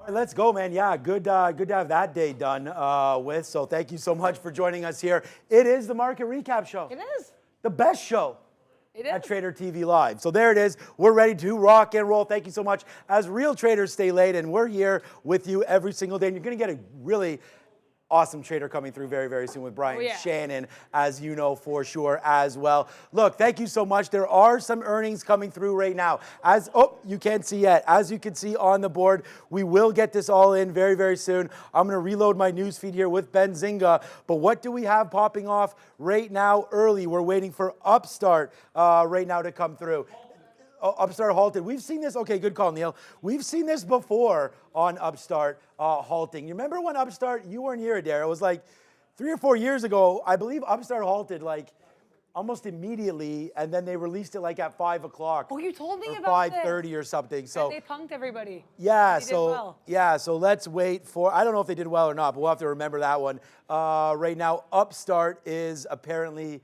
All right, let's go, man. Yeah, good to have that day done with. So thank you so much for joining us here. It is the Market Recap Show. It is. The best show. It is. At Trader TV Live. So there it is. We're ready to rock and roll. Thank you so much. As real traders stay late, and we're here with you every single day. And you're going to get a really awesome trader coming through very, very soon with Brian Shannon, as you know for sure as well. Look, thank you so much. There are some earnings coming through right now. You can't see yet. As you can see on the board, we will get this all in very, very soon. I'm going to reload my news feed here with Benzinga. But what do we have popping off right now early? We're waiting for Upstart right now to come through. Upstart halted. We've seen this. Okay, good call, Neil. We've seen this before on Upstart halting. You remember when Upstart, you weren't here, Adair. It was like 3 or 4 years ago. I believe Upstart halted like almost immediately, and then they released it like at 5 o'clock. Oh, you told me about 5:30 or something. So and they punked everybody. Yeah, they did well. Yeah, so let's wait for, I don't know if they did well or not, but we'll have to remember that one. Right now, Upstart is apparently,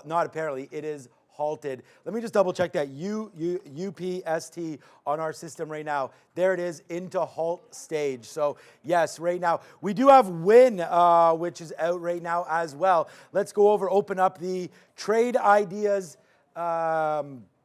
not apparently, it is halted. Let me just double check that UPST on our system right now. There it is, into halt stage. So yes, right now we do have WIN, which is out right now as well. Let's go over, open up the Trade Ideas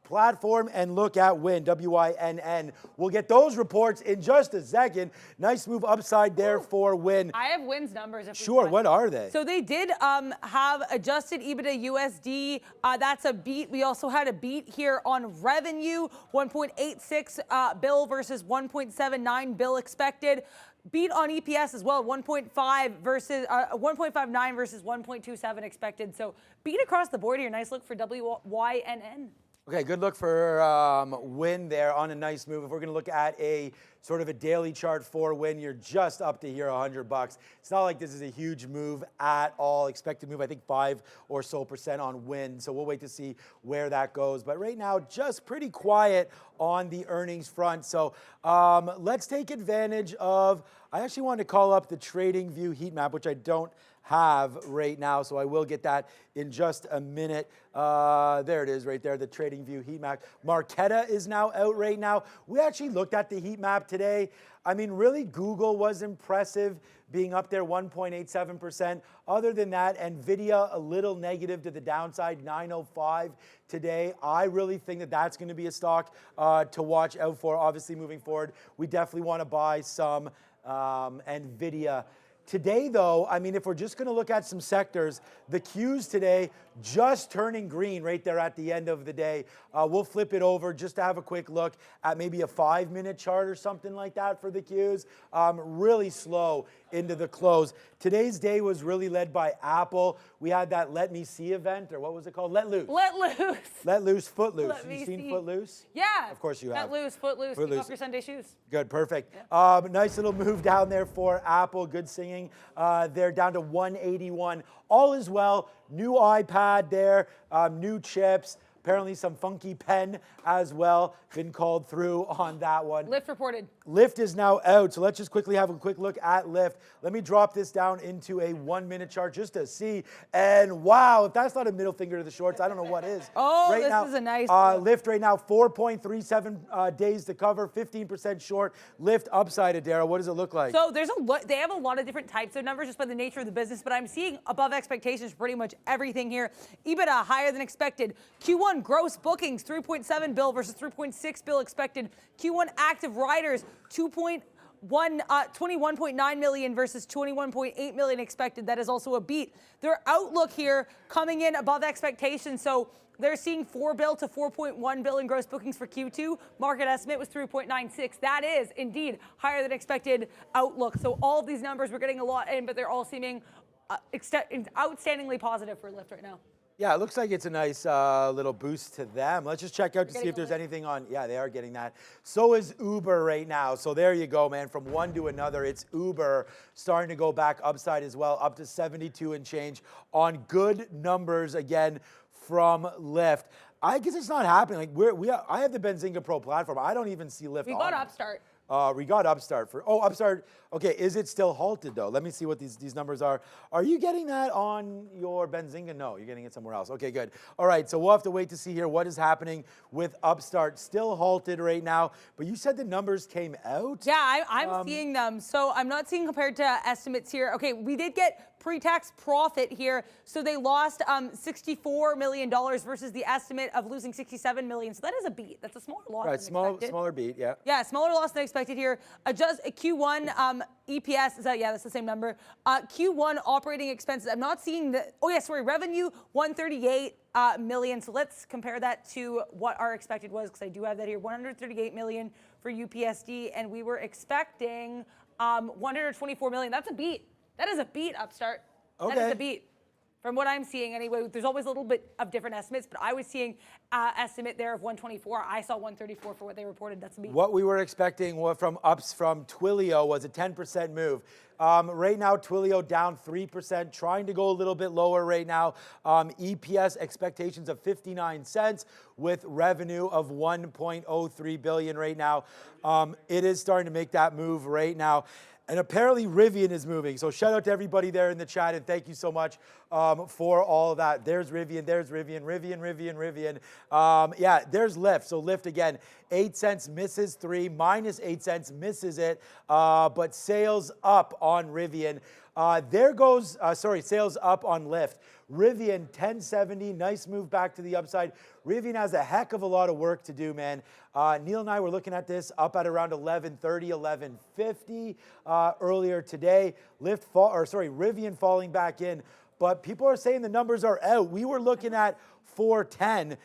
platform and look at WIN, WINN. We'll get those reports in just a second. Nice move upside there for WIN. I have WIN's numbers. Sure, what are they? So they did have adjusted EBITDA USD. That's a beat. We also had a beat here on revenue, 1.86 bill versus 1.79 bill expected. Beat on EPS as well, 1.5 versus 1.59 versus 1.27 expected. So beat across the board here. Nice look for WINN. Okay, good look for WIN there on a nice move. If we're going to look at a sort of a daily chart for WIN, you're just up to here $100. It's not like this is a huge move at all. Expected move, I think 5% or so on WIN. So we'll wait to see where that goes. But right now, just pretty quiet on the earnings front. So let's take advantage of, I actually wanted to call up the Trading View heat map, which I don't have right now, so I will get that in just a minute. There it is right there, the Trading View heat map. Marqeta is now out right now. We actually looked at the heat map today. I mean, really, Google was impressive, being up there 1.87%. Other than that, NVIDIA a little negative to the downside, 905 today. I really think that that's going to be a stock to watch out for. Obviously, moving forward, we definitely want to buy some NVIDIA. Today, though, I mean, if we're just going to look at some sectors, the Qs today just turning green right there at the end of the day. We'll flip it over just to have a quick look at maybe a 5-minute chart or something like that for the Qs. Really slow into the close. Today's day was really led by Apple. We had that Let Me See event, or what was it called? Let Loose. Let Loose. Let Loose, Footloose. Let you seen Footloose? Yeah. Of course you have. Let Loose, Footloose. Take off your Sunday shoes. Good, perfect. Yeah. Nice little move down there for Apple. Good singing. They're down to 181. All is well. New iPad there, new chips. Apparently some funky pen as well. Been called through on that one. Lyft reported. Lyft is now out, so let's just quickly have a quick look at Lyft. Let me drop this down into a 1-minute chart just to see. And wow, if that's not a middle finger to the shorts, I don't know what is. Oh, right this now, is a nice Lyft right now, 4.37 days to cover, 15% short. Lyft upside, Adara, what does it look like? So there's they have a lot of different types of numbers just by the nature of the business, but I'm seeing above expectations for pretty much everything here. EBITDA higher than expected. Q1 gross bookings, 3.7 bill versus 3.6 bill expected. Q1 active riders, 21.9 million versus 21.8 million expected. That is also a beat. Their outlook here coming in above expectations. So they're seeing 4 bill to 4.1 bill in gross bookings for Q2. Market estimate was 3.96. That is indeed higher than expected outlook. So all of these numbers, we're getting a lot in, but they're all seeming outstandingly positive for Lyft right now. Yeah, it looks like it's a nice little boost to them. Let's just check out to see if there's Lyft. anything on. Yeah, they are getting that. So is Uber right now. So there you go, man. From one to another, it's Uber starting to go back upside as well, up to 72 and change on good numbers again from Lyft. I guess it's not happening. Like I have the Benzinga Pro platform. I don't even see Lyft. We got Upstart. We got Upstart for, Upstart. Okay, is it still halted though? Let me see what these numbers are. Are you getting that on your Benzinga? No, you're getting it somewhere else. Okay, good. All right, so we'll have to wait to see here what is happening with Upstart. Still halted right now, but you said the numbers came out? Yeah, I'm seeing them. So I'm not seeing compared to estimates here. Okay, we did get pre-tax profit here. So they lost $64 million versus the estimate of losing $67 million. So that is a beat. That's a smaller loss than expected. Smaller beat, yeah. Yeah, smaller loss than expected here. Adjust Q1 EPS, is that, yeah, that's the same number. Q1 operating expenses, I'm not seeing the, revenue, 138 million. So let's compare that to what our expected was, because I do have that here, 138 million for UPSD, and we were expecting 124 million. That's a beat. That is a beat, Upstart. Okay. That is a beat. From what I'm seeing anyway, there's always a little bit of different estimates, but I was seeing estimate there of 124. I saw 134 for what they reported. That's a beat. What we were expecting from Twilio was a 10% move. Right now, Twilio down 3%, trying to go a little bit lower right now. EPS expectations of 59 cents with revenue of 1.03 billion right now. It is starting to make that move right now. And apparently Rivian is moving. So shout out to everybody there in the chat, and thank you so much for all of that. There's Rivian, Rivian. Yeah, there's Lyft. So Lyft again, 8 cents misses 3, minus 8 cents misses it, but sales up on Rivian. Sales up on Lyft. Rivian 1070, nice move back to the upside. Rivian has a heck of a lot of work to do, man. Neil and I were looking at this up at around 1130, 1150 earlier today. Rivian falling back in, but people are saying the numbers are out. We were looking at 410.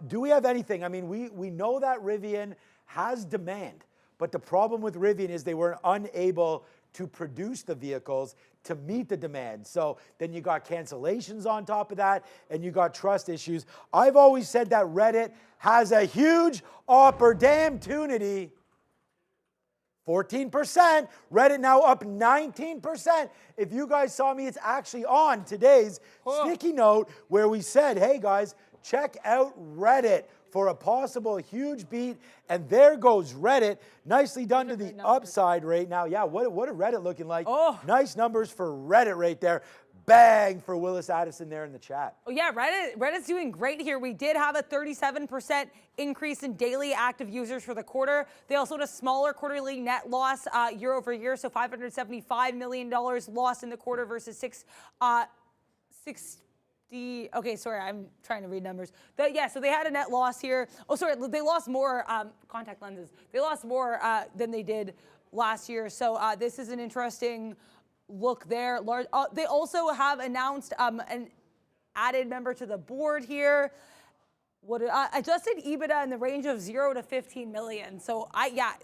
Do we have anything? I mean, we know that Rivian has demand, but the problem with Rivian is they were unable to produce the vehicles to meet the demand. So then you got cancellations on top of that, and you got trust issues. I've always said that Reddit has a huge opportunity. 14%. Reddit now up 19%. If you guys saw me, it's actually on today's sticky note where we said, hey guys, check out Reddit for a possible huge beat. And there goes Reddit. Nicely done to the upside right now. Yeah, what is Reddit looking like? Oh. Nice numbers for Reddit right there. Bang for Willis Addison there in the chat. Oh yeah, Reddit's doing great here. We did have a 37% increase in daily active users for the quarter. They also had a smaller quarterly net loss year over year, so $575 million lost in the quarter versus okay, sorry, I'm trying to read numbers. So they had a net loss here. Oh, sorry, they lost more contact lenses. They lost more than they did last year. So this is an interesting look there. They also have announced an added member to the board here. Adjusted EBITDA in the range of 0 to 15 million. So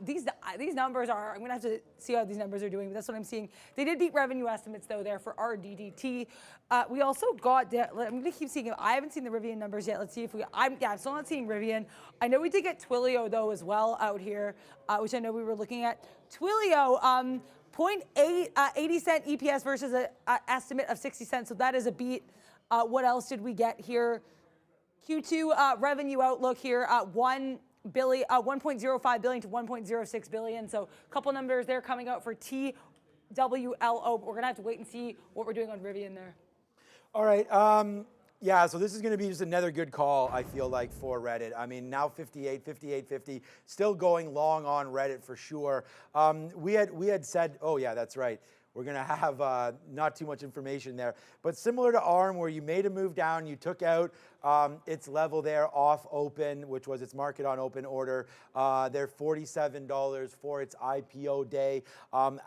these numbers are, I'm gonna have to see how these numbers are doing, but that's what I'm seeing. They did beat revenue estimates though there for RDDT. We also got, I'm gonna keep seeing it. I haven't seen the Rivian numbers yet. Let's see if I'm still not seeing Rivian. I know we did get Twilio though as well out here, which I know we were looking at. Twilio, 80 cent EPS versus an estimate of 60 cents. So that is a beat. What else did we get here? Q2 revenue outlook here, 1.05 billion to 1.06 billion. So a couple numbers there coming out for TWLO, but we're gonna have to wait and see what we're doing on Rivian there. All right, yeah, so this is gonna be just another good call, I feel like, for Reddit. I mean, now 58.50, still going long on Reddit for sure. We had said, oh yeah, that's right. We're going to have not too much information there. But similar to ARM, where you made a move down, you took out its level there off open, which was its market on open order. They're $47 for its IPO day.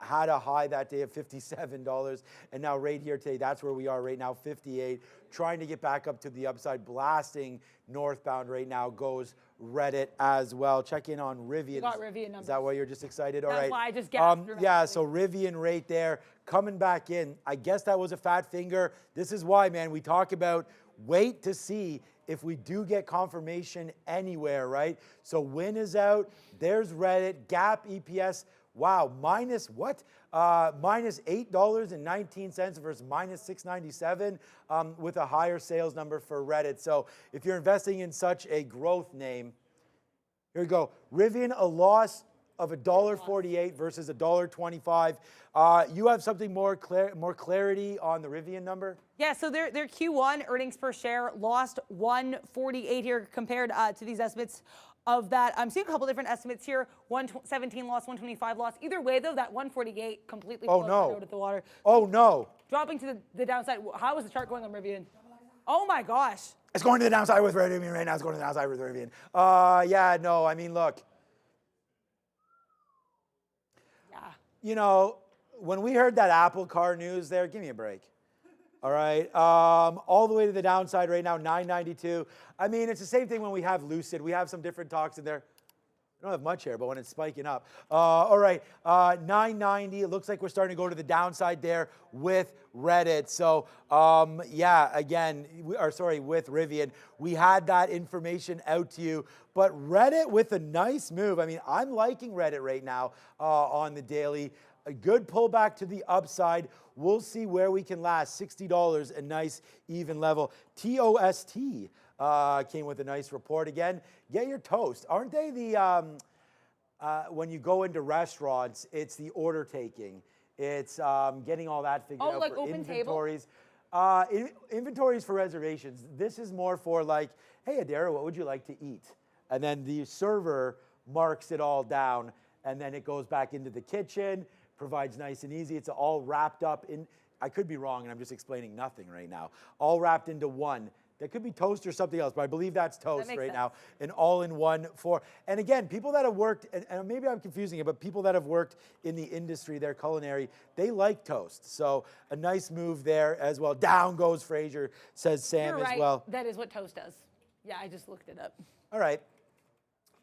Had a high that day of $57. And now right here today, that's where we are right now, 58. Trying to get back up to the upside, blasting northbound right now goes Reddit as well. Check in on Rivian. You got Rivian numbers. Is that why you're just excited? All right. That's why I just gasped. Yeah, so Rivian right there coming back in. I guess that was a fat finger. This is why, man, we talk about wait to see if we do get confirmation anywhere, right? So win is out. There's Reddit. Gap EPS. Wow, minus what? Minus $8.19 versus minus $6.97 with a higher sales number for Reddit. So if you're investing in such a growth name, here we go. Rivian, a loss of $1.48 versus $1.25. You have something more clarity on the Rivian number? Yeah, so their Q1 earnings per share lost 148 here compared to these estimates of that. I'm seeing a couple different estimates here. 117 loss, 125 loss. Either way, though, that 148 completely out of the water. Oh, no. Dropping to the downside. How is the chart going on Rivian? Oh, my gosh. It's going to the downside with Rivian right now. It's going to the downside with Rivian. Yeah, no, I mean, look. Yeah. You know, when we heard that Apple car news there, give me a break. All right. All the way to the downside right now, 992. I mean, it's the same thing when we have Lucid. We have some different talks in there. I don't have much here, but when it's spiking up. All right, 990. It looks like we're starting to go to the downside there with Reddit. So, yeah, again, with Rivian. We had that information out to you. But Reddit with a nice move. I mean, I'm liking Reddit right now on the daily. A good pullback to the upside. We'll see where we can last. $60, a nice even level. TOST came with a nice report again. Get your toast. Aren't they the, when you go into restaurants, it's the order taking. It's getting all that figured out like for open inventories. Inventories for reservations. This is more for like, hey, Adara, what would you like to eat? And then the server marks it all down, and then it goes back into the kitchen, provides nice and easy. It's all wrapped up in, I could be wrong, and I'm just explaining nothing right now. All wrapped into one. That could be toast or something else, but I believe that's toast right now. An all-in-one for, and again, people that have worked, and maybe I'm confusing it, but people that have worked in the industry, their culinary, they like toast. So a nice move there as well. Down goes Fraser, says Sam. You're right. As well. That is what toast does. Yeah, I just looked it up. All right.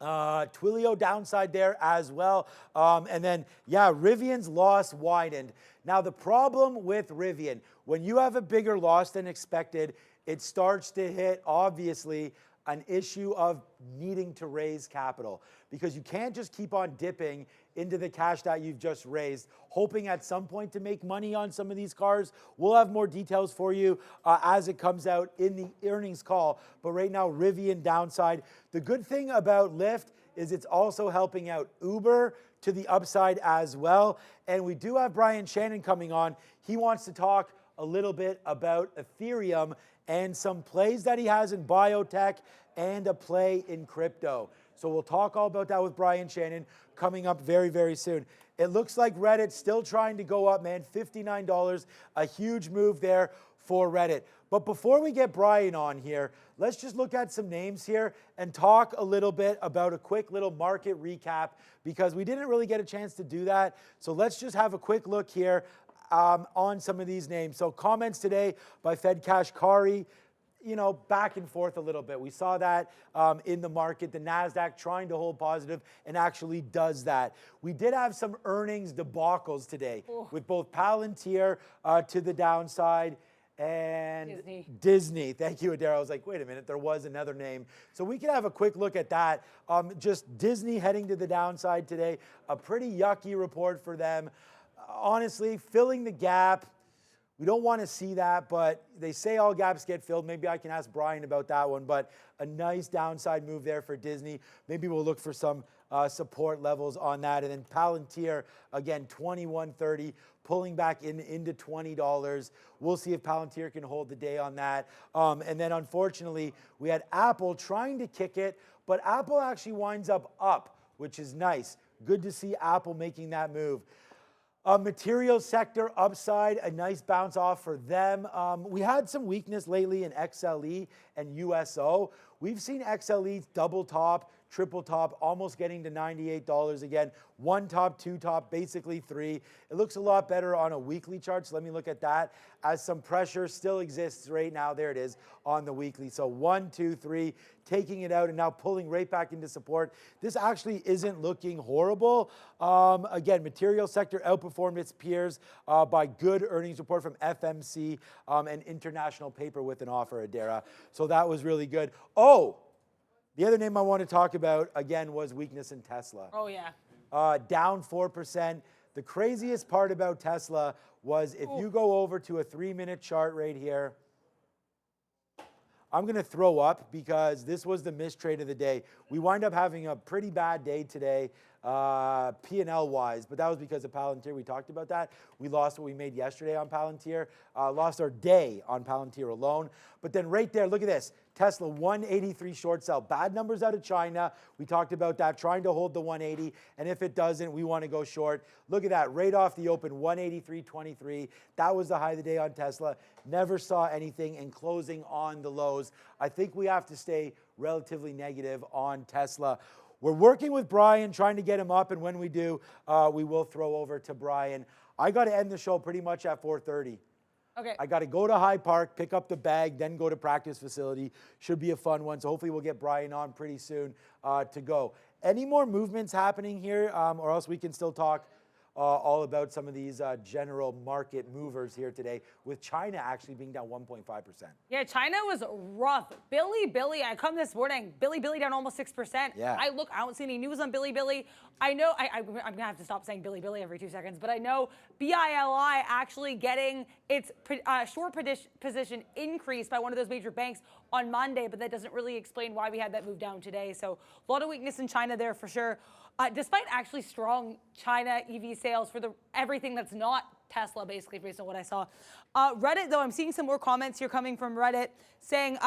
Twilio downside there as well. And then, yeah, Rivian's loss widened. Now, the problem with Rivian, when you have a bigger loss than expected, it starts to hit, obviously, an issue of needing to raise capital, because you can't just keep on dipping into the cash that you've just raised, hoping at some point to make money on some of these cars. We'll have more details for you as it comes out in the earnings call. But right now, Rivian downside. The good thing about Lyft is it's also helping out Uber to the upside as well. And we do have Brian Shannon coming on. He wants to talk a little bit about Ethereum and some plays that he has in biotech and a play in crypto. So we'll talk all about that with Brian Shannon coming up very, very soon. It looks like Reddit's still trying to go up, man. $59, a huge move there for Reddit. But before we get Brian on here, let's just look at some names here and talk a little bit about a quick little market recap, because we didn't really get a chance to do that. So let's just have a quick look here on some of these names. So comments today by Fed Kashkari, you know, back and forth a little bit. We saw that in the market, the NASDAQ trying to hold positive and actually does that. We did have some earnings debacles today with both Palantir to the downside and Disney. Thank you, Adara. I was like, wait a minute, there was another name. So we can have a quick look at that. Just Disney heading to the downside today. A pretty yucky report for them. Honestly, filling the gap, we don't want to see that, but they say all gaps get filled. Maybe I can ask Brian about that one, but a nice downside move there for Disney. Maybe we'll look for some support levels on that. And then Palantir, again, $21.30, pulling back into $20. We'll see if Palantir can hold the day on that. And then, unfortunately, we had Apple trying to kick it, but Apple actually winds up, which is nice. Good to see Apple making that move. Materials sector upside, a nice bounce off for them. We had some weakness lately in XLE and USO. We've seen XLE double top, triple top, almost getting to $98 again. One top, two top, basically three. It looks a lot better on a weekly chart, so let me look at that, as some pressure still exists right now. There it is on the weekly. So 1, 2, 3, taking it out and now pulling right back into support. This actually isn't looking horrible. Again, material sector outperformed its peers by good earnings report from FMC and International Paper with an offer, Adara. So that was really good. Oh, the other name I want to talk about, again, was weakness in Tesla. Oh, yeah. Down 4%. The craziest part about Tesla was if you go over to a 3-minute chart right here, I'm going to throw up because this was the mistrade of the day. We wind up having a pretty bad day today. P&L wise, but that was because of Palantir. We talked about that. We lost what we made yesterday on Palantir, lost our day on Palantir alone. But then right there, look at this. Tesla 183 short sell. Bad numbers out of China. We talked about that, trying to hold the 180. And if it doesn't, we want to go short. Look at that, right off the open, 183.23. That was the high of the day on Tesla. Never saw anything, and closing on the lows. I think we have to stay relatively negative on Tesla. We're working with Brian, trying to get him up, and when we do, we will throw over to Brian. I got to end the show pretty much at 4:30. Okay. I got to go to High Park, pick up the bag, then go to practice facility. Should be a fun one, so hopefully we'll get Brian on pretty soon to go. Any more movements happening here, or else we can still talk all about some of these general market movers here today, with China actually being down 1.5%. Yeah, China was rough. Billy, I come this morning, Billy down almost 6%. Yeah. I don't see any news on Billy. I know, I'm going to have to stop saying Billy every 2 seconds, but I know BILI actually getting its short position increased by one of those major banks on Monday, but that doesn't really explain why we had that move down today. So a lot of weakness in China there for sure. Despite actually strong China EV sales for everything that's not Tesla, basically, based on what I saw. Reddit, though, I'm seeing some more comments here coming from Reddit saying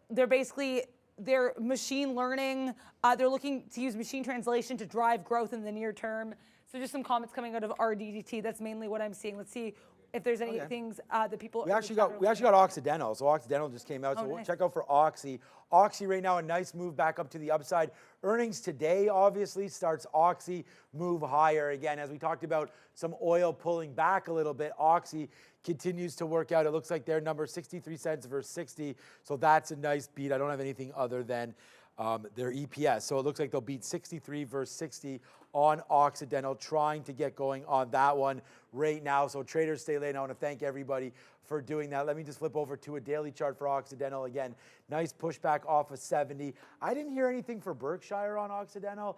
they're machine learning. They're looking to use machine translation to drive growth in the near term. So just some comments coming out of RDDT. That's mainly what I'm seeing. Let's see if there's any things that people. We actually got Occidental. So Occidental just came out. So we'll check out for Oxy. Oxy right now, a nice move back up to the upside. Earnings today obviously starts Oxy move higher again. As we talked about some oil pulling back a little bit, Oxy continues to work out. It looks like their number 63 cents versus 60. So that's a nice beat. I don't have anything other than their EPS. So it looks like they'll beat 63 versus 60 on Occidental, trying to get going on that one right now. So traders, stay late. I want to thank everybody for doing that. Let me just flip over to a daily chart for Occidental. Again, nice pushback off of 70. I didn't hear anything for Berkshire on Occidental.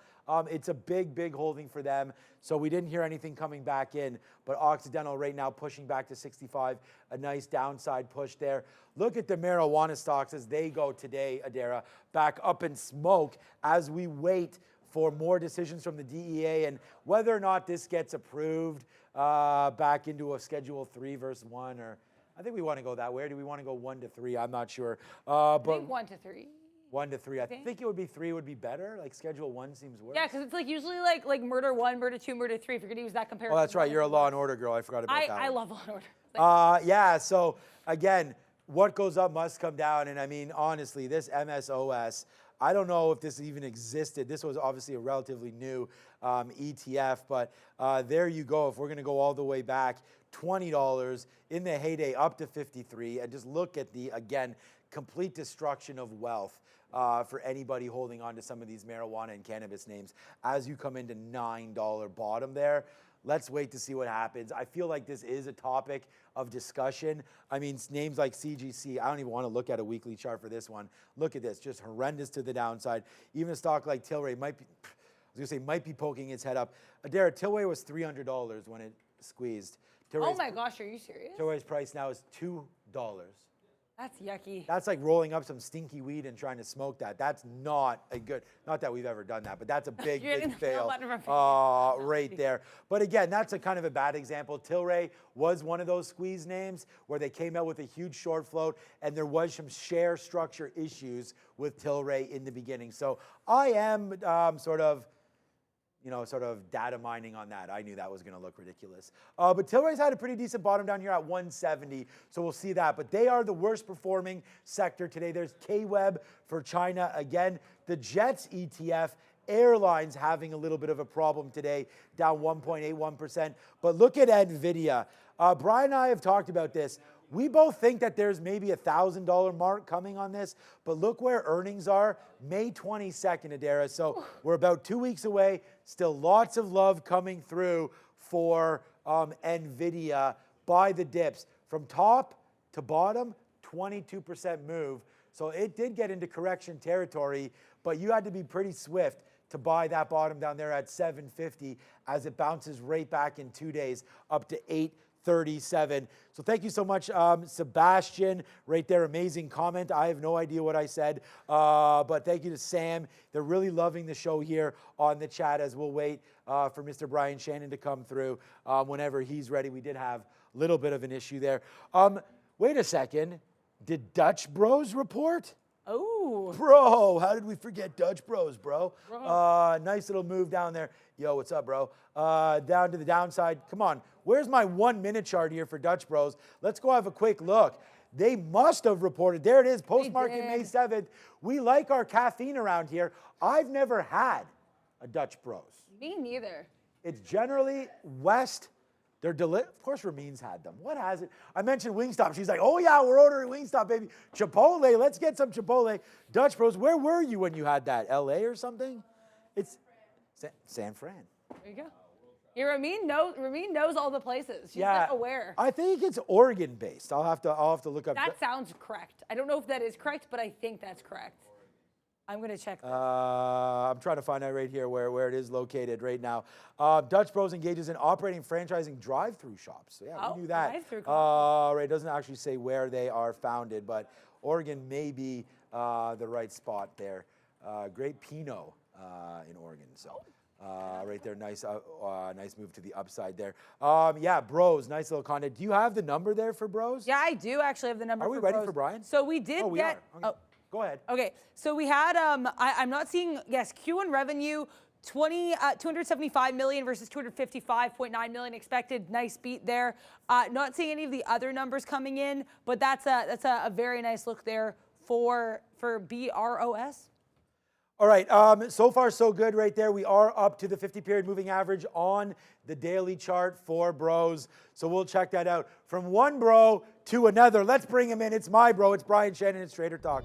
It's a big holding for them. So we didn't hear anything coming back in, but Occidental right now pushing back to 65. A nice downside push there. Look at the marijuana stocks as they go today, Adara, back up in smoke as we wait for more decisions from the DEA and whether or not this gets approved back into a Schedule 3 versus 1, or I think we want to go that way. Or do we want to go 1 to 3? I'm not sure. I think 1 to 3. 1 to 3. I think it would be 3 would be better. Like Schedule 1 seems worse. Yeah, because it's like usually like murder 1, murder 2, murder 3. If you're gonna use that comparison. Oh, that's right. You're a Law and Order girl. I forgot about that. I love Law and Order. Yeah. So again, what goes up must come down. And I mean, honestly, this MSOS, I don't know if this even existed. This was obviously a relatively new ETF, but there you go. If we're going to go all the way back, $20 in the heyday up to 53, and just look at the, again, complete destruction of wealth for anybody holding on to some of these marijuana and cannabis names as you come into $9 bottom there. Let's wait to see what happens. I feel like this is a topic of discussion. I mean, names like CGC, I don't even want to look at a weekly chart for this one. Look at this, just horrendous to the downside. Even a stock like Tilray might be poking its head up. Adara, Tilray was $300 when it squeezed. Oh my gosh, are you serious? Tilray's price now is $2. That's yucky. That's like rolling up some stinky weed and trying to smoke that. That's not a good, not that we've ever done that, but that's a big fail right there. But again, that's a kind of a bad example. Tilray was one of those squeeze names where they came out with a huge short float, and there was some share structure issues with Tilray in the beginning. So I am sort of data mining on that. I knew that was going to look ridiculous. But Tilray's had a pretty decent bottom down here at 170, so we'll see that. But they are the worst performing sector today. There's K-Web for China again. The Jets ETF, airlines having a little bit of a problem today, down 1.81%. But look at NVIDIA. Brian and I have talked about this. We both think that there's maybe $1,000 mark coming on this, but look where earnings are, May 22nd, Adara. So we're about 2 weeks away. Still lots of love coming through for NVIDIA by the dips. From top to bottom, 22% move. So it did get into correction territory, but you had to be pretty swift to buy that bottom down there at 750 as it bounces right back in 2 days up to 37. So thank you so much, Sebastian, right there. Amazing comment. I have no idea what I said, but thank you to Sam. They're really loving the show here on the chat as we'll wait for Mr. Brian Shannon to come through whenever he's ready. We did have a little bit of an issue there. Wait a second. Did Dutch Bros report? Oh. Bro, how did we forget Dutch Bros, bro? Nice little move down there. Yo, what's up, bro? Down to the downside. Come on. Where's my 1 minute chart here for Dutch Bros? Let's go have a quick look. They must have reported. There it is, post-market May 7th. We like our caffeine around here. I've never had a Dutch Bros. Me neither. It's generally West. They're of course, Ramin's had them. What has it? I mentioned Wingstop. She's like, oh yeah, we're ordering Wingstop, baby. Chipotle, let's get some Chipotle. Dutch Bros, where were you when you had that? LA or something? It's San Fran. There you go. Yeah, Ramin knows all the places. She's just aware. I think it's Oregon based. I'll have to look up. That sounds correct. I don't know if that is correct, but I think that's correct. I'm going to check that. I'm trying to find out right here where it is located right now. Dutch Bros engages in operating franchising drive-through shops. So yeah, we knew that. Drive-through right, it doesn't actually say where they are founded, but Oregon may be the right spot there. Great Pinot in Oregon. So right there, nice move to the upside there. Yeah, Bros, nice little content. Do you have the number there for Bros? Yeah, I do actually have the number. Are we ready for Brian? So we did get. Okay. Go ahead. Okay, so we had, I'm not seeing, yes, Q1 revenue, 275 million versus 255.9 million expected. Nice beat there. Not seeing any of the other numbers coming in, but that's a very nice look there for BROS. All right, so far so good right there. We are up to the 50-period moving average on the daily chart for Bros. So we'll check that out. From one bro to another, let's bring him in. It's my bro. It's Brian Shannon. It's Trader Talk.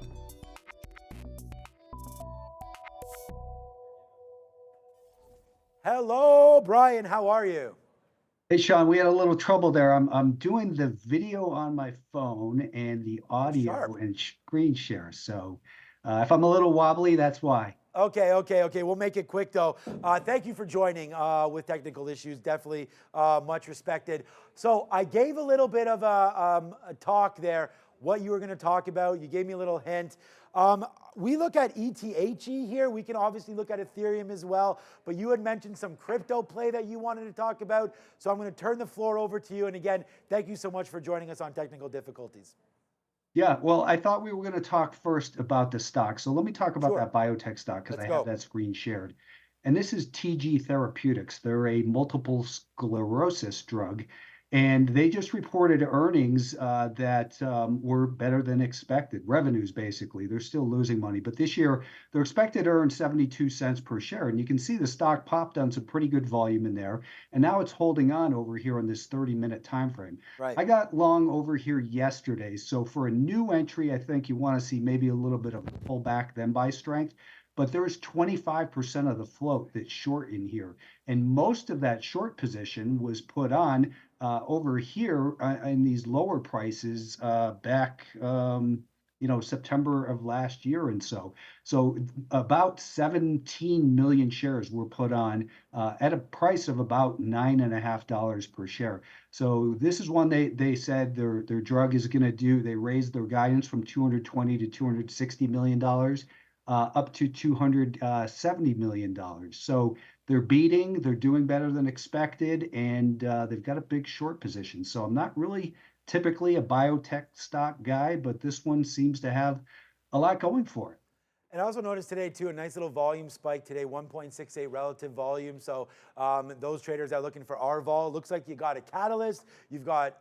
Hello, Brian. How are you? Hey, Shawn, we had a little trouble there. I'm doing the video on my phone and the audio and screen share. So if I'm a little wobbly, that's why. Okay. We'll make it quick, though. Thank you for joining with technical issues. Definitely much respected. So I gave a little bit of a talk there, what you were going to talk about. You gave me a little hint. We look at ETH here. We can obviously look at Ethereum as well. But you had mentioned some crypto play that you wanted to talk about. So I'm going to turn the floor over to you. And again, thank you so much for joining us on Technical Difficulties. Yeah, well, I thought we were going to talk first about the stock. So let me talk about that biotech stock because I have that screen shared. And this is TG Therapeutics. They're a multiple sclerosis drug. And they just reported earnings that were better than expected. Revenues, basically. They're still losing money. But this year, they're expected to earn 72 cents per share. And you can see the stock popped on some pretty good volume in there. And now it's holding on over here on this 30-minute time frame. Right. I got long over here yesterday. So for a new entry, I think you want to see maybe a little bit of a pullback, then buy strength. But there's 25% of the float that's short in here. And most of that short position was put on over here in these lower prices back, September of last year and so. So about 17 million shares were put on at a price of about $9.50 per share. So this is one they said their drug is going to do. They raised their guidance from $220 to $260 million. Up to $270 million. So they're beating, they're doing better than expected, and they've got a big short position. So I'm not really typically a biotech stock guy, but this one seems to have a lot going for it. And I also noticed today, too, a nice little volume spike today, 1.68 relative volume. So those traders that are looking for RVol, looks like you got a catalyst. You've got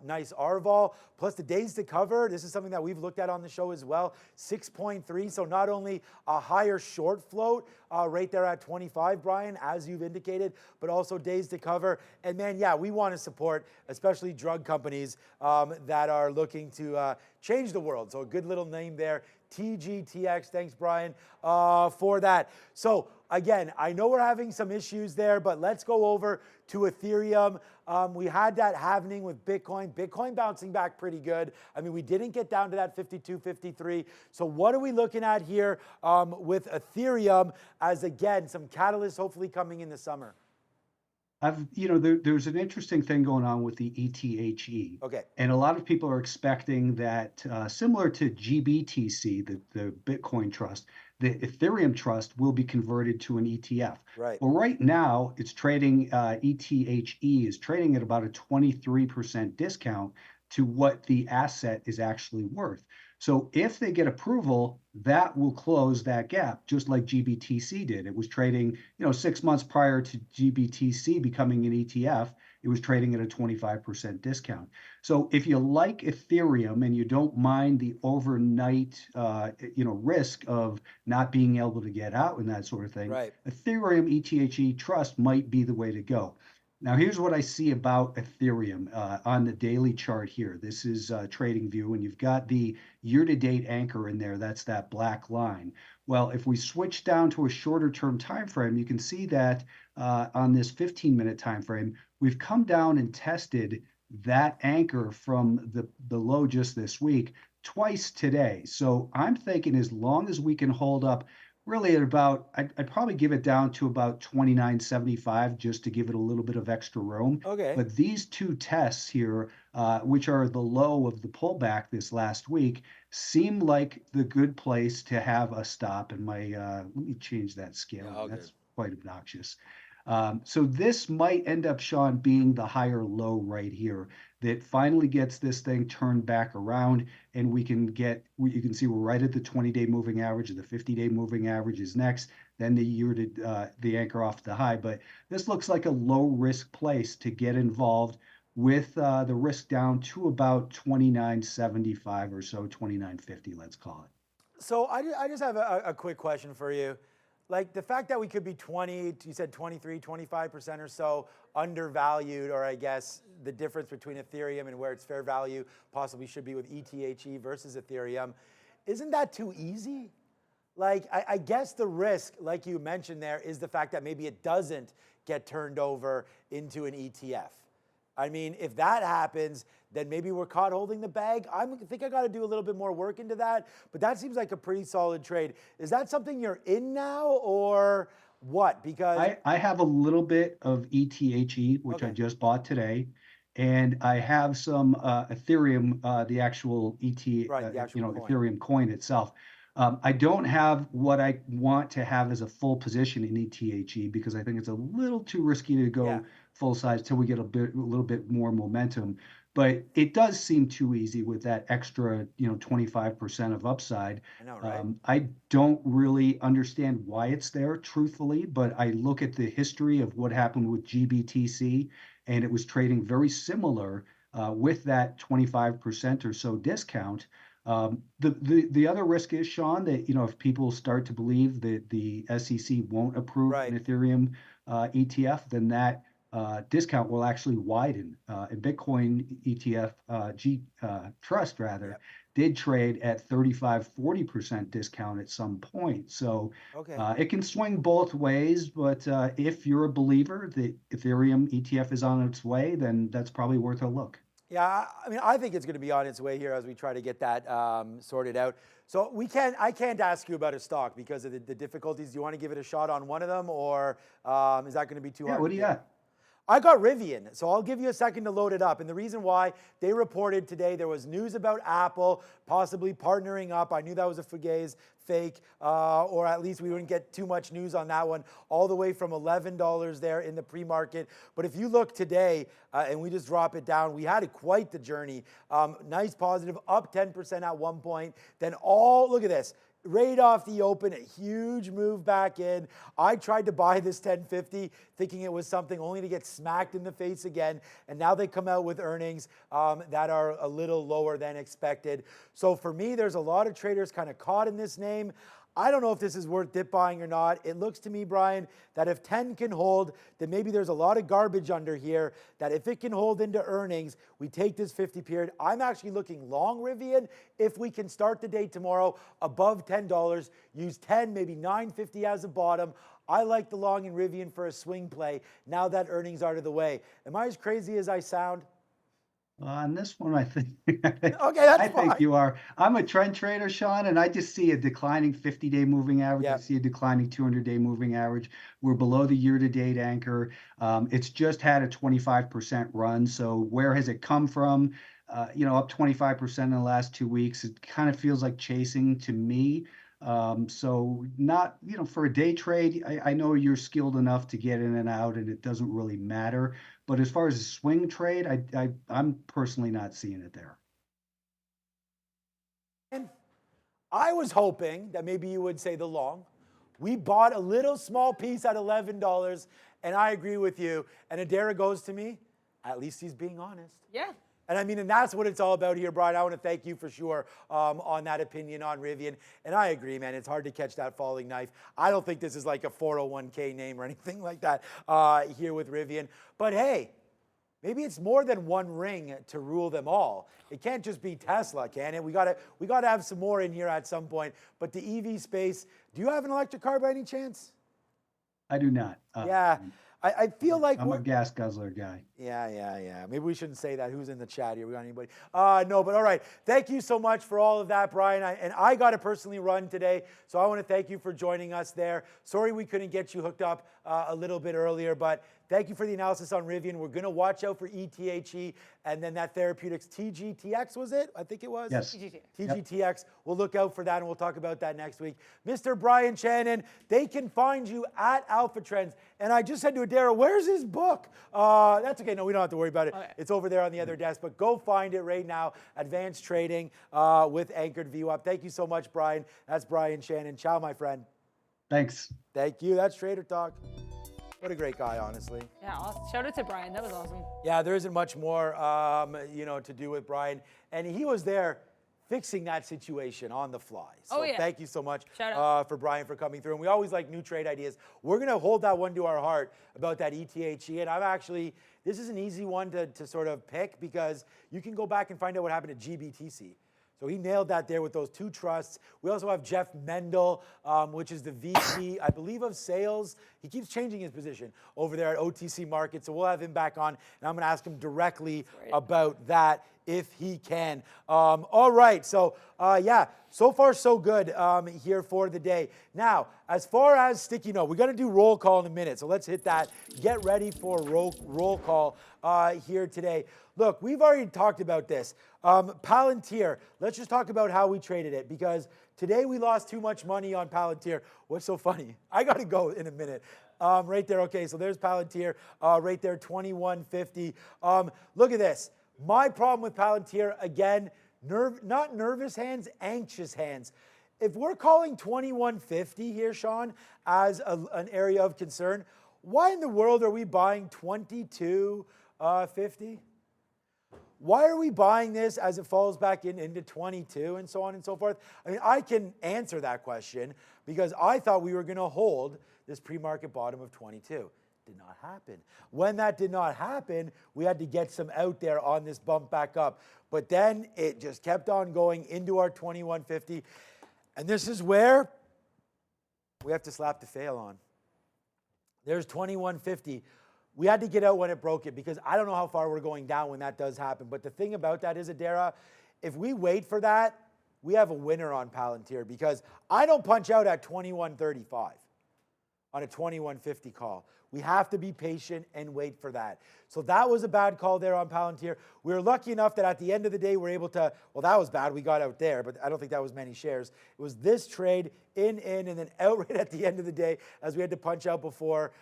nice RVol. Plus the days to cover, this is something that we've looked at on the show as well, 6.3. So not only a higher short float right there at 25, Brian, as you've indicated, but also days to cover. And, man, yeah, we want to support especially drug companies that are looking to change the world. So a good little name there. TGTX, thanks Brian for that. So again, I know we're having some issues there, but let's go over to Ethereum. We had that happening with Bitcoin bouncing back pretty good. I mean, we didn't get down to that 52, 53. So what are we looking at here with Ethereum as, again, some catalysts hopefully coming in the summer? There's an interesting thing going on with the ETHE. Okay. And a lot of people are expecting that, similar to GBTC, the Bitcoin trust, the Ethereum trust will be converted to an ETF. Right. Well, right now it's trading, ETHE is trading at about a 23% discount to what the asset is actually worth. So if they get approval, that will close that gap, just like GBTC did. It was trading, 6 months prior to GBTC becoming an ETF, it was trading at a 25% discount. So if you like Ethereum and you don't mind the overnight, risk of not being able to get out and that sort of thing, Right. Ethereum ETHE Trust might be the way to go. Now, here's what I see about Ethereum on the daily chart here. This is TradingView, and you've got the year-to-date anchor in there. That's that black line. Well, if we switch down to a shorter-term time frame, you can see that on this 15-minute time frame, we've come down and tested that anchor from the low just this week twice today. So I'm thinking as long as we can hold up really at about, I'd probably give it down to about 29.75 just to give it a little bit of extra room. Okay. But these two tests here, which are the low of the pullback this last week, seem like the good place to have a stop. And let me change that scale. Yeah, That's quite obnoxious. So this might end up, Shawn, being the higher low right here that finally gets this thing turned back around, and you can see we're right at the 20-day moving average, and the 50-day moving average is next, then the anchor off the high. But this looks like a low risk place to get involved with the risk down to about 29.75 or so, 29.50, let's call it. So I just have a quick question for you. Like the fact that we could be 20, you said 23, 25% or so undervalued, or I guess the difference between Ethereum and where its fair value possibly should be with ETHE versus Ethereum, isn't that too easy? Like, I guess the risk, like you mentioned there, is the fact that maybe it doesn't get turned over into an ETF. I mean, if that happens, then maybe we're caught holding the bag. I think I got to do a little bit more work into that, but that seems like a pretty solid trade. Is that something you're in now or what? Because I have a little bit of ETHE, which I Okay. just bought today, and I have some Ethereum, the actual Right, the actual coin. Ethereum coin itself. I don't have what I want to have as a full position in ETHE because I think it's a little too risky to go Yeah. full size till we get a little bit more momentum. But it does seem too easy with that extra, 25% of upside. I know, right? I don't really understand why it's there, truthfully, but I look at the history of what happened with GBTC, and it was trading very similar with that 25% or so discount. The other risk is, Shawn, that if people start to believe that the SEC won't approve Right. an Ethereum ETF, then that discount will actually widen. And Bitcoin ETF Trust rather Yep. did trade at 35-40% discount at some point. So Okay. it can swing both ways, but if you're a believer that Ethereum ETF is on its way, then that's probably worth a look. Yeah, I mean, I think it's going to be on its way here as we try to get that sorted out. So I can't ask you about a stock because of the difficulties. Do you want to give it a shot on one of them, or is that going to be too hard? What do you got? I got Rivian, so I'll give you a second to load it up. And the reason why, they reported today there was news about Apple possibly partnering up. I knew that was a fugazi fake, or at least we wouldn't get too much news on that one, all the way from $11 there in the pre-market. But if you look today, and we just drop it down, we had quite the journey. Nice positive, up 10% at one point. Then look at this. Right off the open, a huge move back in. I tried to buy this 1050 thinking it was something only to get smacked in the face again. And now they come out with earnings that are a little lower than expected. So for me, there's a lot of traders kind of caught in this name. I don't know if this is worth dip buying or not. It looks to me, Brian, that if 10 can hold, then maybe there's a lot of garbage under here, that if it can hold into earnings, we take this 50 period. I'm actually looking long Rivian. If we can start the day tomorrow above $10, use 10, maybe 950 as a bottom. I like the long in Rivian for a swing play now that earnings are out of the way. Am I as crazy as I sound? On this one, I think Okay, that's I think fine. you are. I'm a trend trader, Sean, and I just see a declining 50-day moving average. I Yep. see a declining 200-day moving average. We're below the year-to-date anchor. It's just had a 25% run. So where has it come from? Up 25% in the last 2 weeks. It kind of feels like chasing to me. So not, for a day trade, I know you're skilled enough to get in and out, and it doesn't really matter. But as far as a swing trade, I'm personally not seeing it there. And I was hoping that maybe you would say the long. We bought a little small piece at $11, and I agree with you. And Adara goes to me, at least he's being honest. Yeah. And I mean, and that's what it's all about here, Brian. I want to thank you for sure on that opinion on Rivian. And I agree, man. It's hard to catch that falling knife. I don't think this is like a 401k name or anything like that here with Rivian. But hey, maybe it's more than one ring to rule them all. It can't just be Tesla, can it? We gotta have some more in here at some point. But the EV space, do you have an electric car by any chance? I do not. Yeah. I feel like I'm a gas guzzler guy. Yeah. Maybe we shouldn't say that. Who's in the chat here? We got anybody? No, but all right. Thank you so much for all of that, Brian. I got to personally run today, so I want to thank you for joining us there. Sorry we couldn't get you hooked up a little bit earlier, but thank you for the analysis on Rivian. We're going to watch out for ETHE and then that therapeutics TGTX, was it? I think it was? Yes. TGTX. Yep. We'll look out for that, and we'll talk about that next week. Mr. Brian Shannon, they can find you at Alpha Trends. And I just said to Adara, where's his book? That's okay. No, we don't have to worry about it. Okay. It's over there on the other desk. But go find it right now. Advanced Trading with Anchored VWAP. Thank you so much, Brian. That's Brian Shannon. Ciao, my friend. Thanks. Thank you. That's Trader Talk. What a great guy, honestly. Yeah, shout out to Brian. That was awesome. Yeah, there isn't much more, to do with Brian. And he was there fixing that situation on the fly. So thank you so much for Brian for coming through. And we always like new trade ideas. We're going to hold that one to our heart about that ETHE. And this is an easy one to sort of pick because you can go back and find out what happened at GBTC. So he nailed that there with those two trusts. We also have Jeff Mendel, which is the VP, I believe, of sales. He keeps changing his position over there at OTC Markets. So we'll have him back on, and I'm going to ask him directly about that if he can. All right. So, so far so good here for the day. Now, as far as sticky note, we're going to do roll call in a minute. So let's hit that. Get ready for roll call here today. Look, we've already talked about this. Palantir, let's just talk about how we traded it because today we lost too much money on Palantir. What's so funny? I got to go in a minute. Right there. Okay, so there's Palantir right there, 21.50. Look at this. My problem with Palantir, again, not nervous hands, anxious hands. If we're calling 21.50 here, Shawn, as an area of concern, why in the world are we buying 22.50? Why are we buying this as it falls back into 22 and so on and so forth? I mean, I can answer that question because I thought we were going to hold this pre-market bottom of 22. Did not happen. When that did not happen, we had to get some out there on this bump back up. But then it just kept on going into our 21.50. And this is where we have to slap the fail on. There's 21.50. We had to get out when it broke it because I don't know how far we're going down when that does happen. But the thing about that is, Adara, if we wait for that, we have a winner on Palantir because I don't punch out at 21.35 on a 21.50 call. We have to be patient and wait for that. So that was a bad call there on Palantir. We were lucky enough that at the end of the day, we're able to, well, that was bad. We got out there, but I don't think that was many shares. It was this trade in, and then out right at the end of the day as we had to punch out before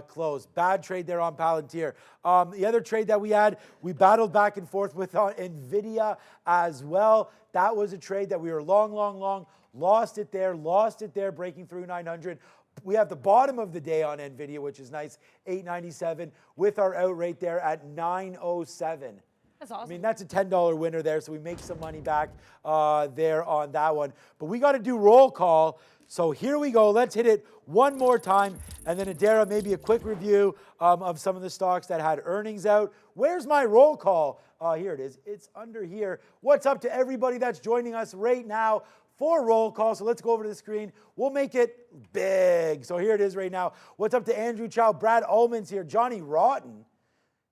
close. Bad trade there on Palantir. The other trade that we had, we battled back and forth with on NVIDIA as well. That was a trade that we were long. Lost it there, breaking through 900. We have the bottom of the day on NVIDIA, which is nice, 897, with our out rate there at 907. That's awesome. I mean, that's a $10 winner there, so we make some money back there on that one. But we got to do roll call. So here we go. Let's hit it one more time. And then, Adara, maybe a quick review of some of the stocks that had earnings out. Where's my roll call? Here it is. It's under here. What's up to everybody that's joining us right now for roll call? So let's go over to the screen. We'll make it big. So here it is right now. What's up to Andrew Chow? Brad Ullman's here. Johnny Rotten.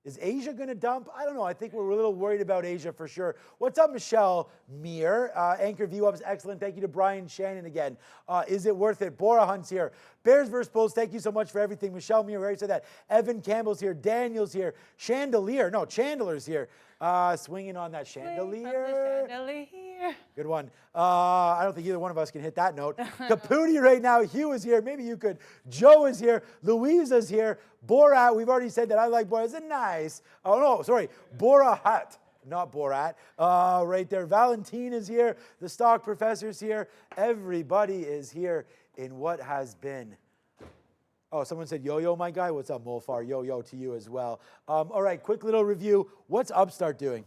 Is Asia going to dump? I don't know. I think we're a little worried about Asia for sure. What's up, Michelle Meir? Anchor View Up's excellent. Thank you to Brian Shannon again. Is it worth it? Bora Hunt's here. Bears versus Bulls. Thank you so much for everything. Michelle Meir, we already said that. Evan Campbell's here. Daniel's here. Chandler's here. Swinging on that chandelier. Good one. I don't think either one of us can hit that note. Caputi right now. Hugh is here. Maybe you could. Joe is here. Louisa's here. Borat, we've already said that I like Borat. Is it nice? Oh, no, sorry. Borat, not Borat. Right there. Valentine is here. The stock professor's here. Everybody is here in what has been. Oh, someone said yo-yo, my guy. What's up, Molfar? Yo-yo to you as well. All right, quick little review. What's Upstart doing?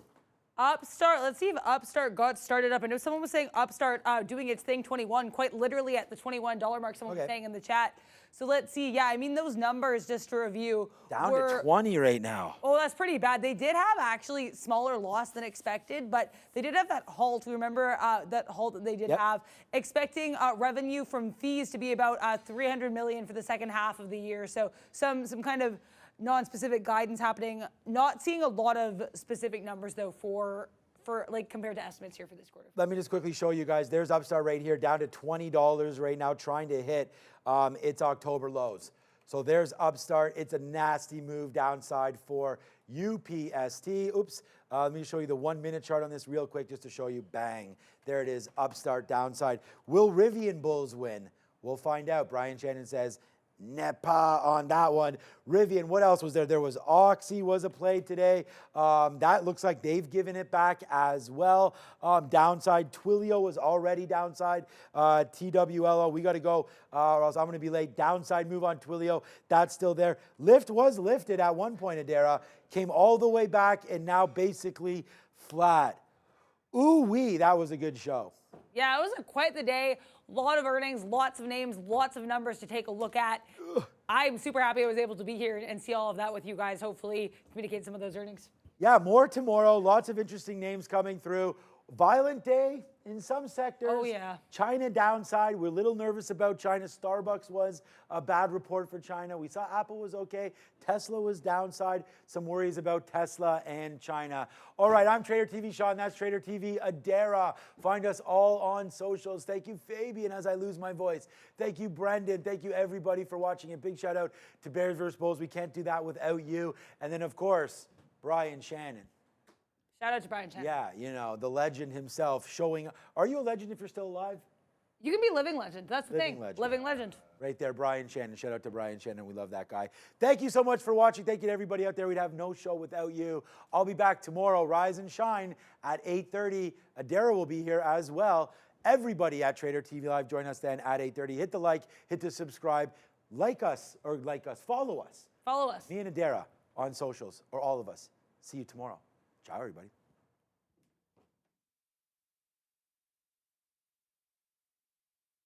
Upstart, let's see if Upstart got started up. I know someone was saying Upstart doing its thing 21, quite literally at the $21 mark, someone was saying in the chat. So let's see. Yeah, I mean, those numbers, just to review, down to 20 right now. Oh, that's pretty bad. They did have actually smaller loss than expected, but they did have that halt. Remember that halt that they did have, expecting revenue from fees to be about $300 million for the second half of the year. So some kind of non-specific guidance happening. Not seeing a lot of specific numbers though for like compared to estimates here for this quarter. Let me just quickly show you guys. There's Upstart right here, down to $20 right now, trying to hit its October lows. So there's Upstart. It's a nasty move downside for UPST. Oops. Let me show you the 1 minute chart on this real quick just to show you. Bang. There it is. Upstart downside. Will Rivian Bulls win? We'll find out. Brian Shannon says Nepa on that one. Rivian, what else was there? There was Oxy was a play today. That looks like they've given it back as well. Downside, Twilio was already downside. TWLO, we got to go or else I'm going to be late. Downside move on Twilio. That's still there. Lyft was lifted at one point, Adara. Came all the way back and now basically flat. Ooh-wee, that was a good show. Yeah, it was quite the day. A lot of earnings, lots of names, lots of numbers to take a look at. I'm super happy I was able to be here and see all of that with you guys. Hopefully communicate some of those earnings. Yeah, more tomorrow. Lots of interesting names coming through. Violent day in some sectors. Oh, yeah. China downside. We're a little nervous about China. Starbucks was a bad report for China. We saw Apple was okay. Tesla was downside. Some worries about Tesla and China. All right, I'm Trader TV Shawn. That's Trader TV Adara. Find us all on socials. Thank you, Fabian, as I lose my voice. Thank you, Brendan. Thank you, everybody, for watching. A big shout out to Bears vs. Bulls. We can't do that without you. And then, of course, Brian Shannon. Shout out to Brian Shannon. Yeah, you know, the legend himself showing. Are you a legend if you're still alive? You can be living legend. That's the Living thing. legend. Living legend. Right there, Brian Shannon. Shout out to Brian Shannon. We love that guy. Thank you so much for watching. Thank you to everybody out there. We'd have no show without you. I'll be back tomorrow, Rise and Shine, at 8:30. Adara will be here as well. Everybody at Trader TV Live, join us then at 8:30. Hit the like, hit the subscribe. Follow us. Follow us. Me and Adara on socials, or all of us. See you tomorrow. Ciao, everybody.